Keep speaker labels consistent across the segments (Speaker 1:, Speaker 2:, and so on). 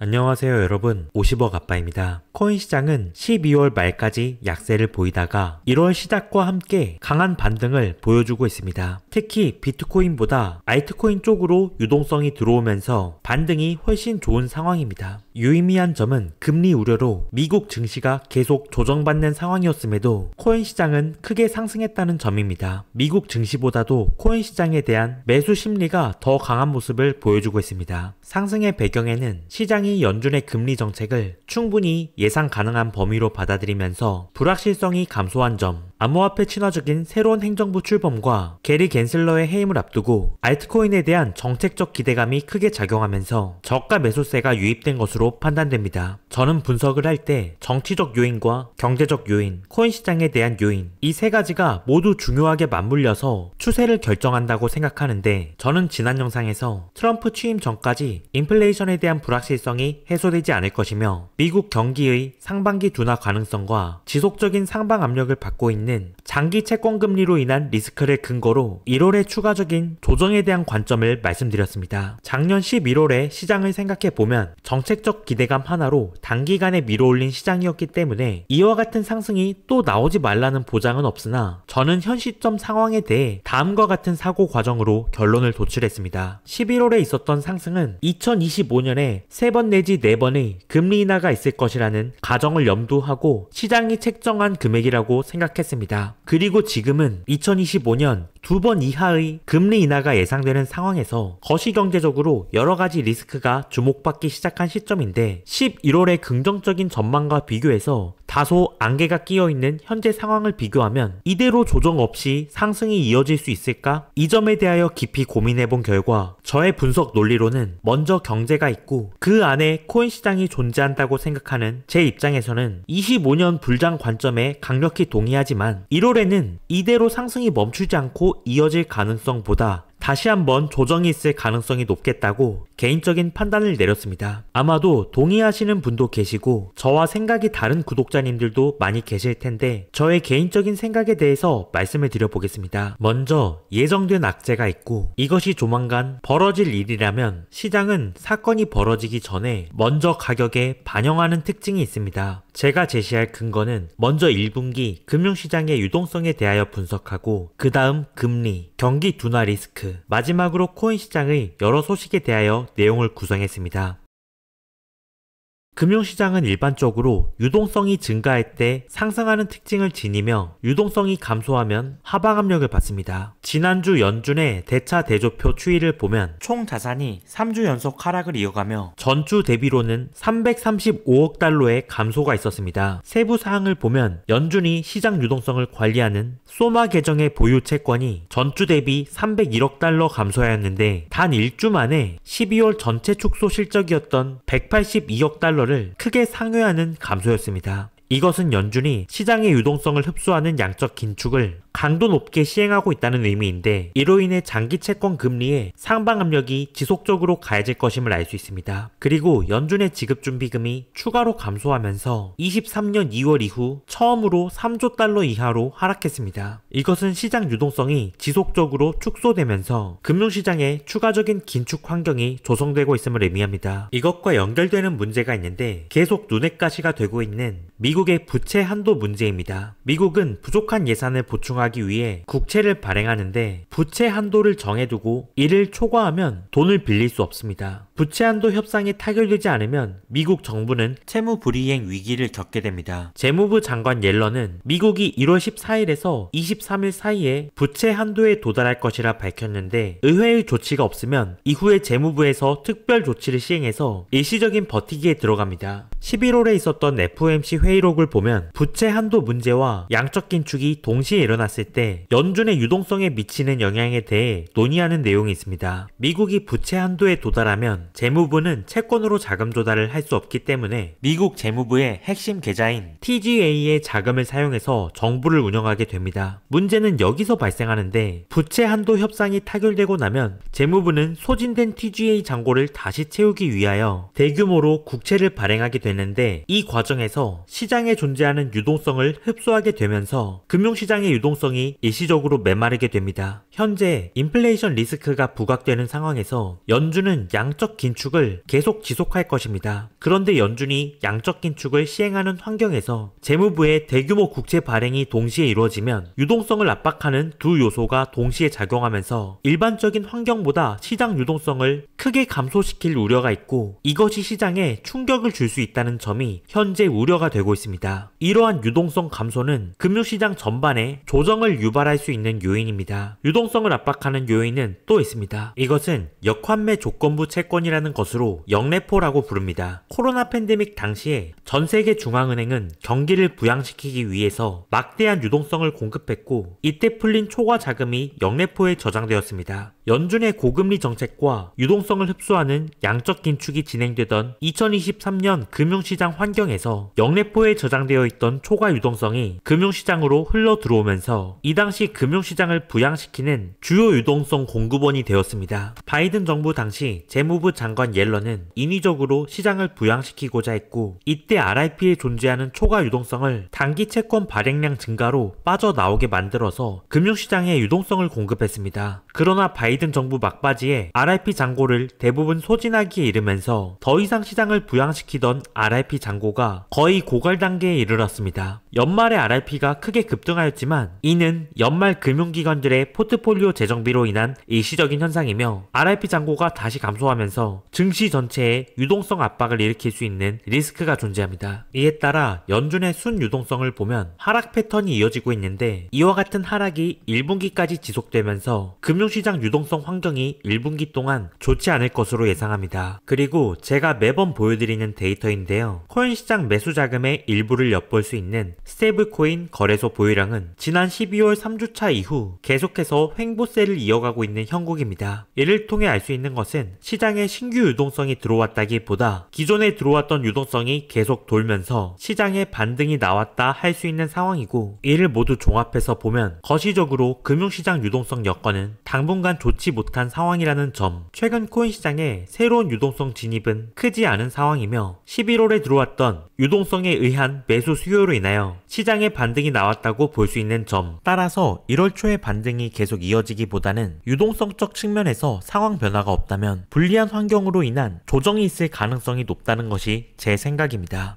Speaker 1: 안녕하세요 여러분, 50억 아빠입니다. 코인 시장은 12월 말까지 약세를 보이다가 1월 시작과 함께 강한 반등을 보여주고 있습니다. 특히 비트코인보다 알트코인 쪽으로 유동성이 들어오면서 반등이 훨씬 좋은 상황입니다. 유의미한 점은 금리 우려로 미국 증시가 계속 조정받는 상황이었음에도 코인 시장은 크게 상승했다는 점입니다. 미국 증시보다도 코인 시장에 대한 매수 심리가 더 강한 모습을 보여주고 있습니다. 상승의 배경에는 시장이 연준의 금리 정책을 충분히 예상 가능한 범위로 받아들이면서 불확실성이 감소한 점, 암호화폐 친화적인 새로운 행정부 출범과 게리 갠슬러의 해임을 앞두고 알트코인에 대한 정책적 기대감이 크게 작용하면서 저가 매수세가 유입된 것으로 판단됩니다. 저는 분석을 할 때 정치적 요인과 경제적 요인, 코인 시장에 대한 요인, 이 세 가지가 모두 중요하게 맞물려서 추세를 결정한다고 생각하는데, 저는 지난 영상에서 트럼프 취임 전까지 인플레이션에 대한 불확실성이 해소되지 않을 것이며 미국 경기의 상반기 둔화 가능성과 지속적인 상방 압력을 받고 있는 장기 채권 금리로 인한 리스크를 근거로 1월의 추가적인 조정에 대한 관점을 말씀드렸습니다. 작년 11월에 시장을 생각해보면 정책적 기대감 하나로 단기간에 밀어올린 시장이었기 때문에 이와 같은 상승이 또 나오지 말라는 보장은 없으나, 저는 현 시점 상황에 대해 다음과 같은 사고 과정으로 결론을 도출했습니다. 11월에 있었던 상승은 2025년에 3번 내지 4번의 금리 인하가 있을 것이라는 가정을 염두하고 시장이 책정한 금액이라고 생각했습니다. 그리고 지금은 2025년 2번 이하의 금리 인하가 예상되는 상황에서 거시경제적으로 여러가지 리스크가 주목받기 시작한 시점인데, 11월의 긍정적인 전망과 비교해서 다소 안개가 끼어있는 현재 상황을 비교하면 이대로 조정 없이 상승이 이어질 수 있을까? 이 점에 대하여 깊이 고민해본 결과 저의 분석 논리로는 먼저 경제가 있고 그 안에 코인 시장이 존재한다고 생각하는 제 입장에서는 25년 불장 관점에 강력히 동의하지만, 1월에는 이대로 상승이 멈추지 않고 이어질 가능성보다 다시 한번 조정이 있을 가능성이 높겠다고 개인적인 판단을 내렸습니다. 아마도 동의하시는 분도 계시고 저와 생각이 다른 구독자님들도 많이 계실 텐데, 저의 개인적인 생각에 대해서 말씀을 드려보겠습니다. 먼저 예정된 악재가 있고 이것이 조만간 벌어질 일이라면 시장은 사건이 벌어지기 전에 먼저 가격에 반영하는 특징이 있습니다. 제가 제시할 근거는 먼저 1분기 금융시장의 유동성에 대하여 분석하고 그 다음 금리, 경기 둔화 리스크, 마지막으로 코인 시장의 여러 소식에 대하여 내용을 구성했습니다. 금융시장은 일반적으로 유동성이 증가할 때 상승하는 특징을 지니며 유동성이 감소하면 하방 압력을 받습니다. 지난주 연준의 대차 대조표 추이를 보면 총 자산이 3주 연속 하락을 이어가며 전주 대비로는 335억 달러의 감소가 있었습니다. 세부 사항을 보면 연준이 시장 유동성을 관리하는 소마 계정의 보유 채권이 전주 대비 301억 달러 감소하였는데, 단 1주 만에 12월 전체 축소 실적이었던 182억 달러를 크게 상회하는 감소였습니다. 이것은 연준이 시장의 유동성을 흡수하는 양적 긴축을 강도 높게 시행하고 있다는 의미인데, 이로 인해 장기 채권 금리의 상방 압력이 지속적으로 가해질 것임을 알 수 있습니다. 그리고 연준의 지급준비금이 추가로 감소하면서 23년 2월 이후 처음으로 3조 달러 이하로 하락했습니다. 이것은 시장 유동성이 지속적으로 축소되면서 금융시장에 추가적인 긴축 환경이 조성되고 있음을 의미합니다. 이것과 연결되는 문제가 있는데, 계속 눈엣 가시가 되고 있는 미국의 부채 한도 문제입니다. 미국은 부족한 예산을 보충하기 위해 국채를 발행하는데, 부채 한도를 정해두고 이를 초과하면 돈을 빌릴 수 없습니다. 부채 한도 협상이 타결되지 않으면 미국 정부는 채무 불이행 위기를 겪게 됩니다. 재무부 장관 옐런은 미국이 1월 14일에서 23일 사이에 부채 한도에 도달할 것이라 밝혔는데, 의회의 조치가 없으면 이후에 재무부에서 특별 조치를 시행해서 일시적인 버티기에 들어갑니다. 11월에 있었던 FOMC 회의록을 보면 부채 한도 문제와 양적 긴축이 동시에 일어났을 때 연준의 유동성에 미치는 영향에 대해 논의하는 내용이 있습니다. 미국이 부채 한도에 도달하면 재무부는 채권으로 자금 조달을 할 수 없기 때문에 미국 재무부의 핵심 계좌인 TGA의 자금을 사용해서 정부를 운영하게 됩니다. 문제는 여기서 발생하는데, 부채 한도 협상이 타결되고 나면 재무부는 소진된 TGA 잔고를 다시 채우기 위하여 대규모로 국채를 발행하게 되는데, 이 과정에서 시장에 존재하는 유동성을 흡수하게 되면서 금융시장의 유동성이 일시적으로 메마르게 됩니다. 현재 인플레이션 리스크가 부각되는 상황에서 연준은 양적 긴축을 계속 지속할 것입니다. 그런데 연준이 양적 긴축을 시행하는 환경에서 재무부의 대규모 국채 발행이 동시에 이루어지면 유동성을 압박하는 두 요소가 동시에 작용하면서 일반적인 환경보다 시장 유동성을 크게 감소시킬 우려가 있고, 이것이 시장에 충격을 줄 수 있다는 점이 현재 우려가 되고 있습니다. 이러한 유동성 감소는 금융시장 전반에 조정을 유발할 수 있는 요인입니다. 유동성을 압박하는 요인은 또 있습니다. 이것은 역환매 조건부 채권이라는 것으로 영레포라고 부릅니다. 코로나 팬데믹 당시에 전 세계 중앙은행은 경기를 부양시키기 위해서 막대한 유동성을 공급했고, 이때 풀린 초과 자금이 영레포에 저장되었습니다. 연준의 고금리 정책과 유동성을 흡수하는 양적 긴축이 진행되던 2023년 금융시장 환경에서 영레포에 저장되어 있던 초과 유동성이 금융시장으로 흘러 들어오면서 이 당시 금융시장을 부양시키는 주요 유동성 공급원이 되었습니다. 바이든 정부 당시 재무부 장관 옐런은 인위적으로 시장을 부양시키고자 했고, 이때 RRP에 존재하는 초과 유동성을 단기 채권 발행량 증가로 빠져나오게 만들어서 금융시장에 유동성을 공급했습니다. 그러나 바이든 정부 막바지에 RRP 잔고를 대부분 소진하기에 이르면서 더 이상 시장을 부양시키던 RRP 잔고가 거의 고갈 단계에 이르렀습니다. 연말에 RRP가 크게 급등하였지만 이는 연말 금융기관들의 포트폴리오 재정비로 인한 일시적인 현상이며, RRP 잔고가 다시 감소하면서 증시 전체에 유동성 압박을 일으킬 수 있는 리스크가 존재합니다. 이에 따라 연준의 순유동성을 보면 하락 패턴이 이어지고 있는데, 이와 같은 하락이 1분기까지 지속되면서 금융시장 유동성 환경이 1분기 동안 좋지 않을 것으로 예상합니다. 그리고 제가 매번 보여드리는 데이터인데요. 코인 시장 매수 자금의 일부를 엿볼 수 있는 스테이블코인 거래소 보유량은 지난 12월 3주차 이후 계속해서 횡보세를 이어가고 있는 형국입니다. 이를 통해 알 수 있는 것은 시장에 신규 유동성이 들어왔다기보다 기존에 들어왔던 유동성이 계속 돌면서 시장에 반등이 나왔다 할 수 있는 상황이고, 이를 모두 종합해서 보면 거시적으로 금융시장 유동성 여건은 당분간 좋지 못한 상황이라는 점, 최근 코인 시장에 새로운 유동성 진입은 크지 않은 상황이며 11월에 들어왔던 유동성에 의한 매수 수요로 인하여 시장에 반등이 나왔다고 볼 수 있는 점, 따라서 1월 초의 반등이 계속 이어지기보다는 유동성적 측면에서 상황 변화가 없다면 불리한 환경으로 인한 조정이 있을 가능성이 높다는 것이 제 생각입니다.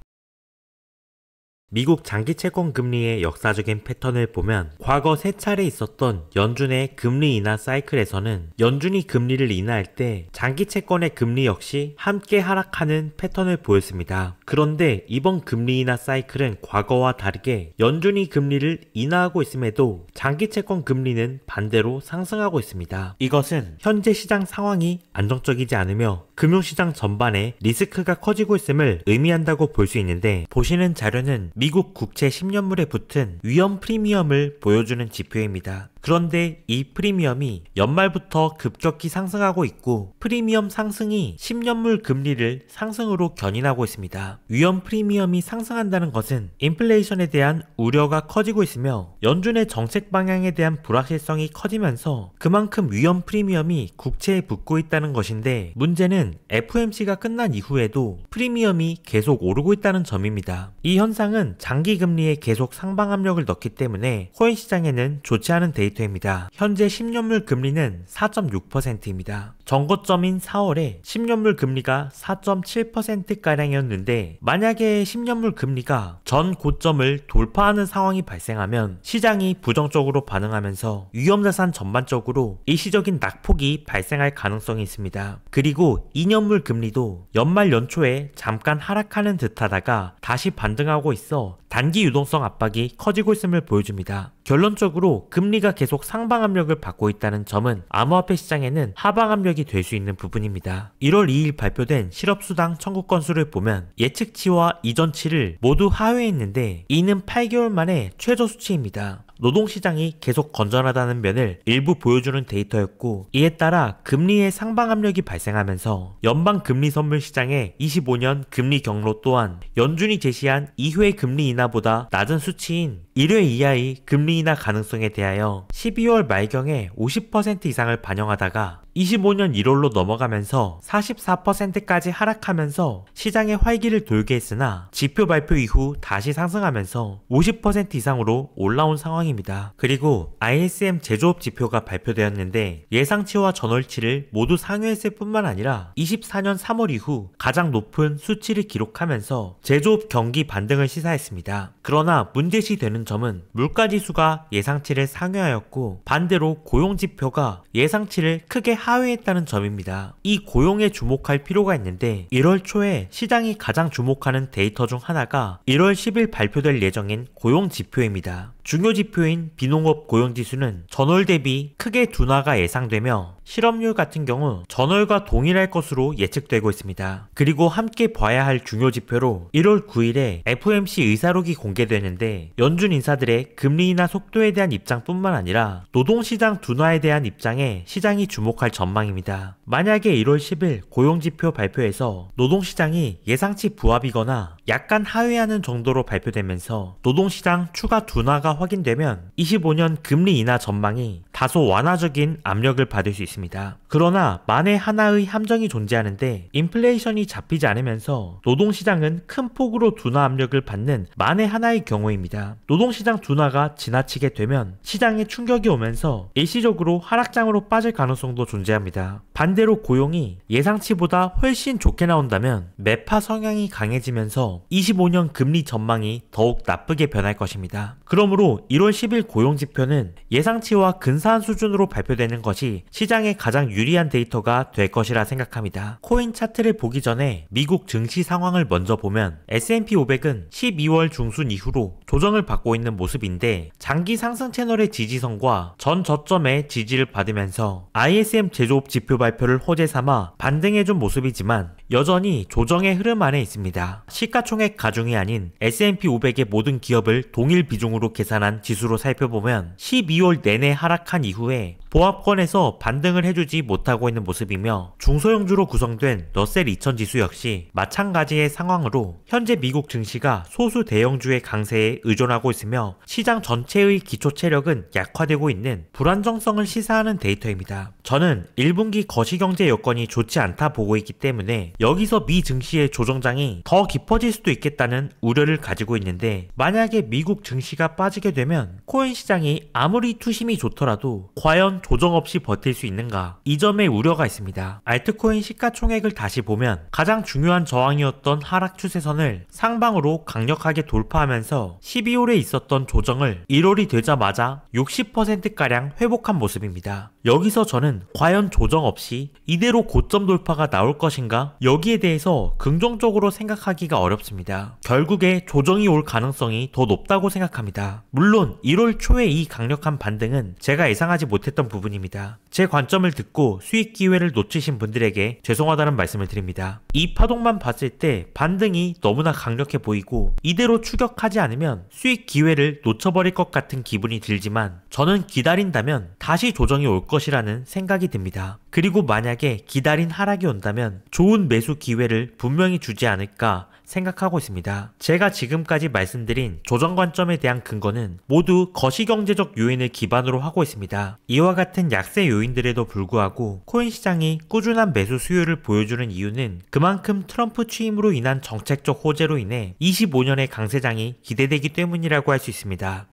Speaker 1: 미국 장기 채권 금리의 역사적인 패턴을 보면 과거 3차례 있었던 연준의 금리 인하 사이클에서는 연준이 금리를 인하할 때 장기 채권의 금리 역시 함께 하락하는 패턴을 보였습니다. 그런데 이번 금리 인하 사이클은 과거와 다르게 연준이 금리를 인하하고 있음에도 장기 채권 금리는 반대로 상승하고 있습니다. 이것은 현재 시장 상황이 안정적이지 않으며 금융시장 전반에 리스크가 커지고 있음을 의미한다고 볼 수 있는데, 보시는 자료는 미국 국채 10년물에 붙은 위험 프리미엄을 보여주는 지표입니다. 그런데 이 프리미엄이 연말부터 급격히 상승하고 있고, 프리미엄 상승이 10년물 금리를 상승으로 견인하고 있습니다. 위험 프리미엄이 상승한다는 것은 인플레이션에 대한 우려가 커지고 있으며 연준의 정책 방향에 대한 불확실성이 커지면서 그만큼 위험 프리미엄이 국채에 붙고 있다는 것인데, 문제는 FOMC가 끝난 이후에도 프리미엄이 계속 오르고 있다는 점입니다. 이 현상은 장기 금리에 계속 상방 압력을 넣기 때문에 코인 시장에는 좋지 않은 데이터입니다. 현재 10년물 금리는 4.6%입니다. 전고점인 4월에 10년물 금리가 4.7%가량이었는데, 만약에 10년물 금리가 전 고점을 돌파하는 상황이 발생하면 시장이 부정적으로 반응하면서 위험자산 전반적으로 일시적인 낙폭이 발생할 가능성이 있습니다. 그리고 2년물 금리도 연말 연초에 잠깐 하락하는 듯하다가 다시 반등하고 있어 단기 유동성 압박이 커지고 있음을 보여줍니다. 결론적으로 금리가 계속 상방 압력을 받고 있다는 점은 암호화폐 시장에는 하방 압력이 될 수 있는 부분입니다. 1월 2일 발표된 실업수당 청구 건수를 보면 예측치와 이전치를 모두 하회했는데, 이는 8개월 만에 최저 수치입니다. 노동시장이 계속 건전하다는 면을 일부 보여주는 데이터였고, 이에 따라 금리의 상방 압력이 발생하면서 연방 금리 선물 시장의 25년 금리 경로 또한 연준이 제시한 2회 금리 인하보다 낮은 수치인 1회 이하의 금리 인하 가능성에 대하여 12월 말경에 50% 이상을 반영하다가 25년 1월로 넘어가면서 44%까지 하락하면서 시장의 활기를 돌게 했으나 지표 발표 이후 다시 상승하면서 50% 이상으로 올라온 상황입니다. 그리고 ISM 제조업 지표가 발표되었는데 예상치와 전월치를 모두 상회했을 뿐만 아니라 24년 3월 이후 가장 높은 수치를 기록하면서 제조업 경기 반등을 시사했습니다. 그러나 문제시 되는 점은 물가지수가 예상치를 상회하였고 반대로 고용지표가 예상치를 크게 하회했다는 점입니다. 이 고용에 주목할 필요가 있는데 1월 초에 시장이 가장 주목하는 데이터 중 하나가 1월 10일 발표될 예정인 고용지표입니다. 중요 지표인 비농업 고용지수는 전월 대비 크게 둔화가 예상되며 실업률 같은 경우 전월과 동일할 것으로 예측되고 있습니다. 그리고 함께 봐야 할 중요 지표로 1월 9일에 FOMC 의사록이 공개되는데 연준 인사들의 금리 인하 속도에 대한 입장뿐만 아니라 노동시장 둔화에 대한 입장에 시장이 주목할 전망입니다. 만약에 1월 10일 고용지표 발표에서 노동시장이 예상치 부합이거나 약간 하회하는 정도로 발표되면서 노동시장 추가 둔화가 확인되면 25년 금리 인하 전망이 다소 완화적인 압력을 받을 수 있습니다. 그러나 만에 하나의 함정이 존재하는데 인플레이션이 잡히지 않으면서 노동시장은 큰 폭으로 둔화 압력을 받는 만에 하나의 경우입니다. 노동시장 둔화가 지나치게 되면 시장에 충격이 오면서 일시적으로 하락장으로 빠질 가능성도 존재합니다. 반대로 고용이 예상치보다 훨씬 좋게 나온다면 매파 성향이 강해지면서 25년 금리 전망이 더욱 나쁘게 변할 것입니다. 그러므로 1월 10일 고용지표는 예상치와 근사한 수준으로 발표되는 것이 시장에 가장 유리한 데이터가 될 것이라 생각합니다. 코인 차트를 보기 전에 미국 증시 상황을 먼저 보면 S&P 500은 12월 중순 이후로 조정을 받고 있는 모습인데 장기 상승 채널의 지지선과 전 저점의 지지를 받으면서 ISM 제조업 지표 발표를 호재 삼아 반등해준 모습이지만 여전히 조정의 흐름 안에 있습니다. 시가총액 가중이 아닌 S&P 500의 모든 기업을 동일 비중으로 계산한 지수로 살펴보면 12월 내내 하락한 이후에 보합권에서 반등을 해주지 못하고 있는 모습이며 중소형주로 구성된 러셀 2000 지수 역시 마찬가지의 상황으로 현재 미국 증시가 소수 대형주의 강세에 의존하고 있으며 시장 전체의 기초 체력은 약화되고 있는 불안정성을 시사하는 데이터입니다. 저는 1분기 거시경제 여건이 좋지 않다 보고 있기 때문에 여기서 미 증시의 조정장이 더 깊어질 수도 있겠다는 우려를 가지고 있는데 만약에 미국 증시가 빠지게 되면 코인 시장이 아무리 투심이 좋더라도 과연 조정 없이 버틸 수 있는가? 이 점에 우려가 있습니다. 알트코인 시가총액을 다시 보면 가장 중요한 저항이었던 하락 추세선을 상방으로 강력하게 돌파하면서 12월에 있었던 조정을 1월이 되자마자 60%가량 회복한 모습입니다. 여기서 저는 과연 조정 없이 이대로 고점 돌파가 나올 것인가? 여기에 대해서 긍정적으로 생각하기가 어렵습니다. 결국에 조정이 올 가능성이 더 높다고 생각합니다. 물론 1월 초에 이 강력한 반등은 제가 예상하지 못했던 부분입니다. 제 관점을 듣고 수익 기회를 놓치신 분들에게 죄송하다는 말씀을 드립니다. 이 파동만 봤을 때 반등이 너무나 강력해 보이고 이대로 추격하지 않으면 수익 기회를 놓쳐버릴 것 같은 기분이 들지만 저는 기다린다면 다시 조정이 올 것이라는 생각이 듭니다. 그리고 만약에 기다린 하락이 온다면 좋은 매수 기회를 분명히 주지 않을까 생각하고 있습니다. 제가 지금까지 말씀드린 조정 관점에 대한 근거는 모두 거시경제적 요인을 기반으로 하고 있습니다. 이와 같은 약세 요인들에도 불구하고 코인 시장이 꾸준한 매수 수요를 보여주는 이유는 그만큼 트럼프 취임으로 인한 정책적 호재로 인해 25년의 강세장이 기대되기 때문이라고 할 수 있습니다.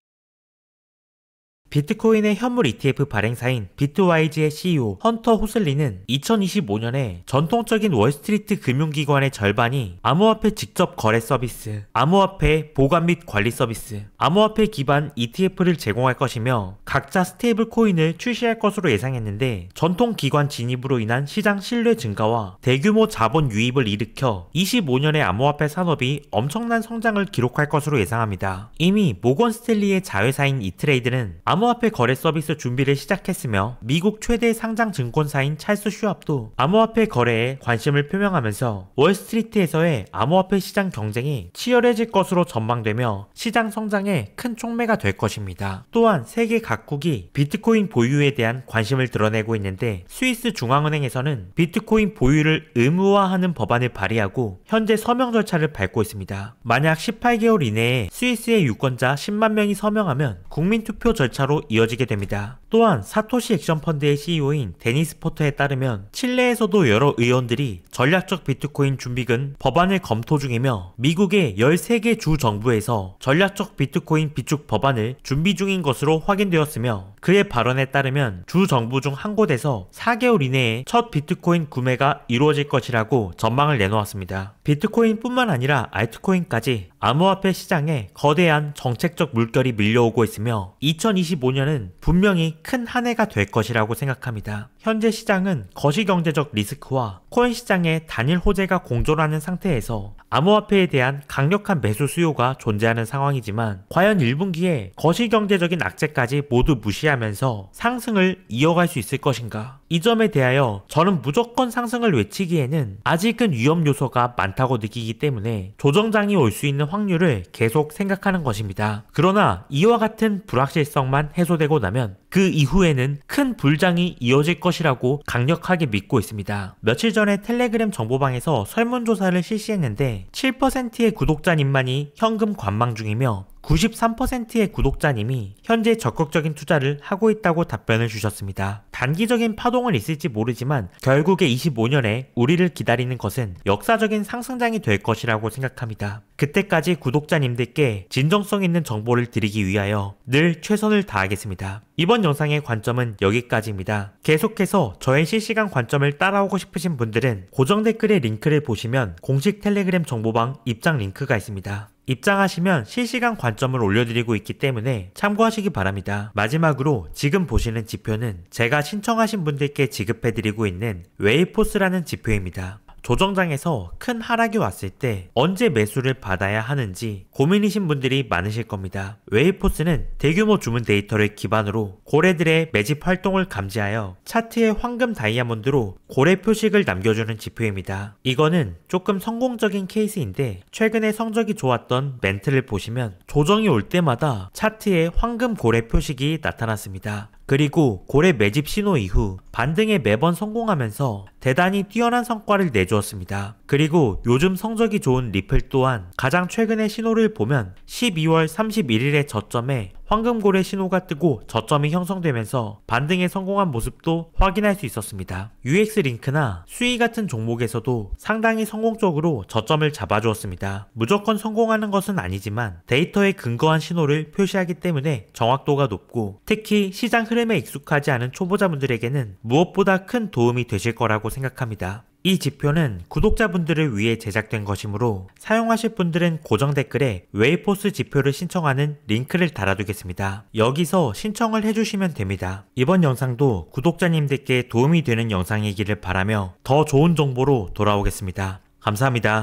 Speaker 1: 비트코인의 현물 ETF 발행사인 비트와이즈의 CEO 헌터 호슬리는 2025년에 전통적인 월스트리트 금융기관의 절반이 암호화폐 직접 거래 서비스, 암호화폐 보관 및 관리 서비스, 암호화폐 기반 ETF를 제공할 것이며 각자 스테이블 코인을 출시할 것으로 예상했는데 전통 기관 진입으로 인한 시장 신뢰 증가와 대규모 자본 유입을 일으켜 25년의 암호화폐 산업이 엄청난 성장을 기록할 것으로 예상합니다. 이미 모건 스탠리의 자회사인 이트레이드는 암호화폐 거래 서비스 준비를 시작했으며 미국 최대 상장 증권사인 찰스 슈왑도 암호화폐 거래에 관심을 표명하면서 월스트리트에서의 암호화폐 시장 경쟁이 치열해질 것으로 전망되며 시장 성장에 큰 촉매가 될 것입니다. 또한 세계 각국이 비트코인 보유에 대한 관심을 드러내고 있는데 스위스 중앙은행에서는 비트코인 보유를 의무화하는 법안을 발의하고 현재 서명 절차를 밟고 있습니다. 만약 18개월 이내에 스위스의 유권자 10만 명이 서명하면 국민투표 절차로 이어지게 됩니다. 또한 사토시 액션펀드의 CEO인 데니스 포터에 따르면 칠레에서도 여러 의원들이 전략적 비트코인 준비금 법안을 검토 중이며 미국의 13개 주 정부에서 전략적 비트코인 비축 법안을 준비 중인 것으로 확인되었으며 그의 발언에 따르면 주 정부 중 한 곳에서 4개월 이내에 첫 비트코인 구매가 이루어질 것이라고 전망을 내놓았습니다. 비트코인뿐만 아니라 알트코인까지 암호화폐 시장에 거대한 정책적 물결이 밀려오고 있으며 2025년은 분명히 큰 한 해가 될 것이라고 생각합니다. 현재 시장은 거시경제적 리스크와 코인 시장의 단일 호재가 공존하는 상태에서 암호화폐에 대한 강력한 매수 수요가 존재하는 상황이지만 과연 1분기에 거시경제적인 악재까지 모두 무시하면서 상승을 이어갈 수 있을 것인가? 이 점에 대하여 저는 무조건 상승을 외치기에는 아직은 위험 요소가 많다고 느끼기 때문에 조정장이 올 수 있는 확률을 계속 생각하는 것입니다. 그러나 이와 같은 불확실성만 해소되고 나면 그 이후에는 큰 불장이 이어질 것이라고 강력하게 믿고 있습니다. 며칠 전에 텔레그램 정보방에서 설문조사를 실시했는데 7%의 구독자님만이 현금 관망 중이며 93%의 구독자님이 현재 적극적인 투자를 하고 있다고 답변을 주셨습니다. 단기적인 파동은 있을지 모르지만 결국에 25년에 우리를 기다리는 것은 역사적인 상승장이 될 것이라고 생각합니다. 그때까지 구독자님들께 진정성 있는 정보를 드리기 위하여 늘 최선을 다하겠습니다. 이번 영상의 관점은 여기까지입니다. 계속해서 저의 실시간 관점을 따라오고 싶으신 분들은 고정 댓글의 링크를 보시면 공식 텔레그램 정보방 입장 링크가 있습니다. 입장하시면 실시간 관점을 올려드리고 있기 때문에 참고하시기 바랍니다. 마지막으로 지금 보시는 지표는 제가 신청하신 분들께 지급해드리고 있는 웨이포스라는 지표입니다. 조정장에서 큰 하락이 왔을 때 언제 매수를 받아야 하는지 고민이신 분들이 많으실 겁니다. 웨이포스는 대규모 주문 데이터를 기반으로 고래들의 매집 활동을 감지하여 차트의 황금 다이아몬드로 고래 표식을 남겨주는 지표입니다. 이거는 조금 성공적인 케이스인데 최근에 성적이 좋았던 멘트를 보시면 조정이 올 때마다 차트에 황금 고래 표식이 나타났습니다. 그리고 고래 매집 신호 이후 반등에 매번 성공하면서 대단히 뛰어난 성과를 내주었습니다. 그리고 요즘 성적이 좋은 리플 또한 가장 최근의 신호를 보면 12월 31일의 저점에 황금고래 신호가 뜨고 저점이 형성되면서 반등에 성공한 모습도 확인할 수 있었습니다. UX링크나 수위 같은 종목에서도 상당히 성공적으로 저점을 잡아주었습니다. 무조건 성공하는 것은 아니지만 데이터에 근거한 신호를 표시하기 때문에 정확도가 높고 특히 시장 흐름에 익숙하지 않은 초보자분들에게는 무엇보다 큰 도움이 되실 거라고 생각합니다. 이 지표는 구독자분들을 위해 제작된 것이므로 사용하실 분들은 고정 댓글에 웨이포스 지표를 신청하는 링크를 달아두겠습니다. 여기서 신청을 해주시면 됩니다. 이번 영상도 구독자님들께 도움이 되는 영상이기를 바라며 더 좋은 정보로 돌아오겠습니다. 감사합니다.